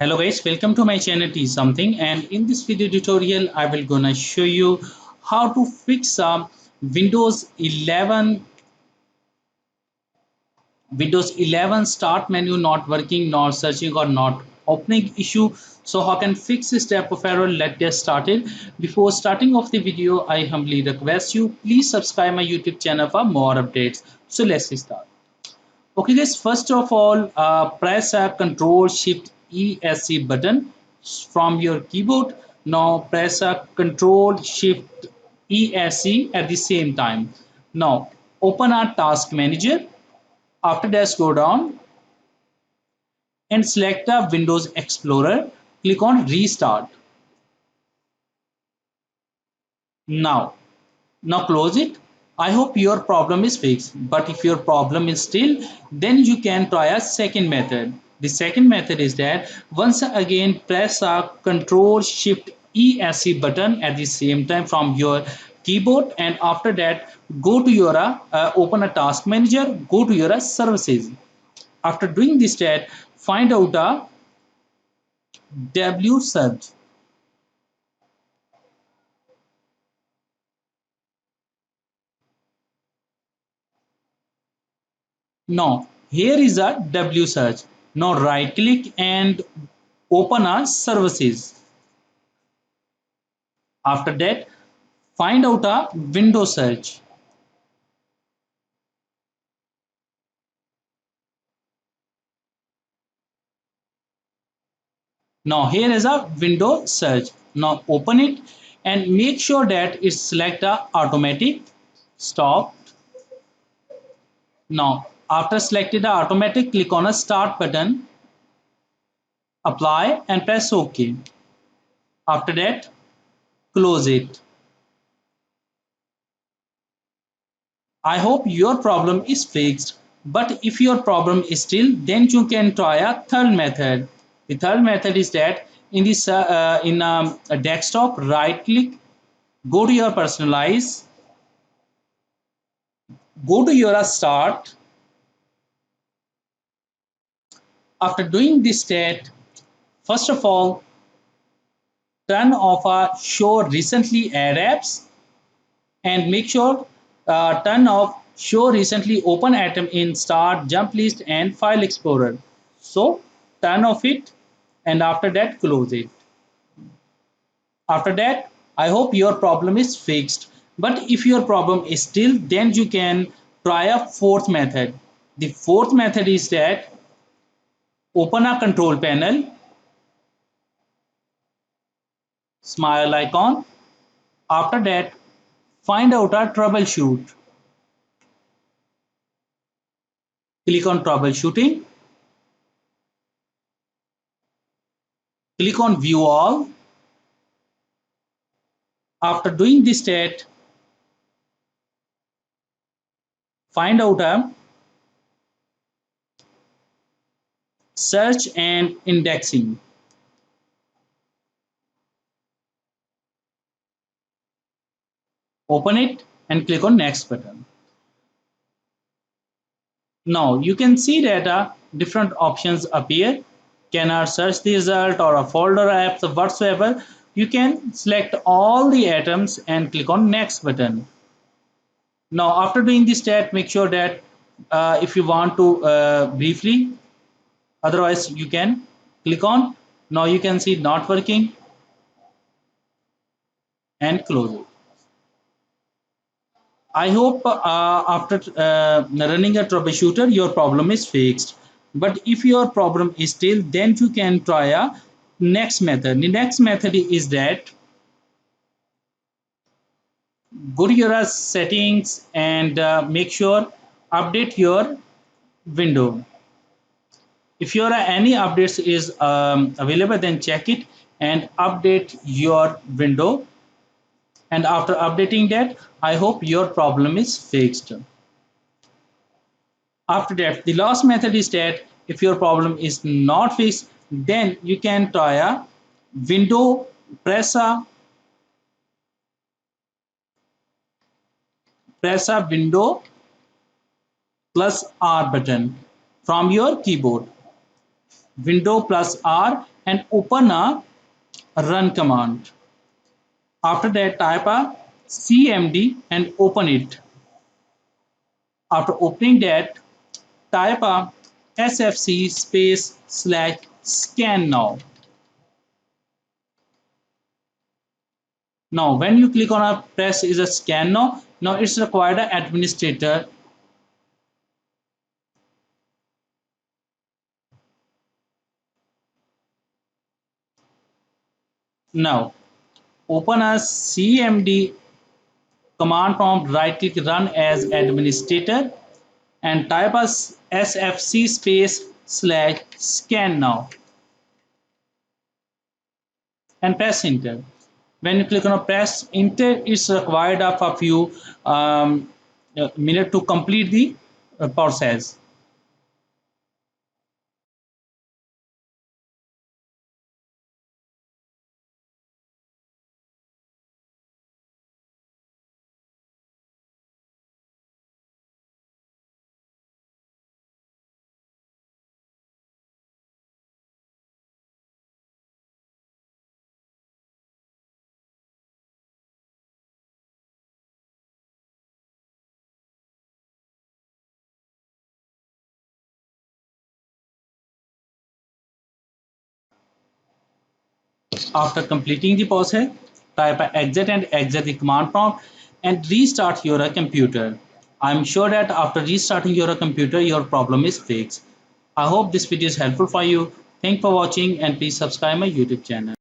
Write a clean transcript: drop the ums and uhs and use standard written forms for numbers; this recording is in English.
Hello guys, welcome to my channel T something, and in this video tutorial I will gonna show you how to fix Windows 11 Windows 11 start menu not working, not searching or not opening issue. So how can fix this type of error? Let's get started. Before starting off the video, I humbly request you please subscribe my YouTube channel for more updates. So let's start. Okay guys, first of all, press a Control Shift ESC button from your keyboard. Now press a Control Shift ESC at the same time. Now open our Task Manager. After that, scroll down and select a Windows Explorer. Click on Restart. Now, now close it. I hope your problem is fixed, but if your problem is still, then you can try a second method. The second method is that once again press a Control Shift ESC button at the same time from your keyboard, and after that go to your open a task manager, go to your services. After doing this step, find out a W search. Now here is a W search. Now right click and open our services. After that, find out a window search. Now here is a window search. Now open it and make sure that it select a automatic stop. Now after selected the automatic, click on a start button, apply and press OK. After that, close it. I hope your problem is fixed, but if your problem is still, then you can try a third method. The third method is that in this in a desktop, right click, go to your personalize, go to your start. After doing this step, first of all, turn off a show recently add apps and make sure turn off show recently open item in start, jump list and file explorer. So turn off it and after that close it. After that, I hope your problem is fixed, but if your problem is still, then you can try a fourth method. The fourth method is that open a control panel, smile icon. After that, find out a troubleshoot. Click on troubleshooting, click on view all. After doing this step, find out a search and indexing. Open it and click on next button. Now you can see that different options appear. Can I search the result or a folder apps or whatsoever? You can select all the items and click on next button. Now after doing this step, make sure that if you want to briefly, otherwise you can click on. Now you can see not working and close it. I hope after running a troubleshooter, your problem is fixed. But if your problem is still, then you can try a next method. The next method is that go to your settings and make sure update your window. If your any updates is available, then check it and update your window. And after updating that, I hope your problem is fixed. After that, the last method is that if your problem is not fixed, then you can try a window, press a window plus R button from your keyboard. Window plus R and open a run command. After that, type a cmd and open it. After opening that, type a sfc space slash scan now. Now, when you click on a press is a scan now. Now it's required an administrator. Now, open a cmd command prompt, right click run as administrator and type as sfc space slash scan now and press enter. When you click on a press enter, it's required of a few minutes to complete the process. After completing the process, type exit and exit the command prompt and restart your computer. I'm sure that after restarting your computer, your problem is fixed. I hope this video is helpful for you. Thanks for watching and please subscribe my YouTube channel.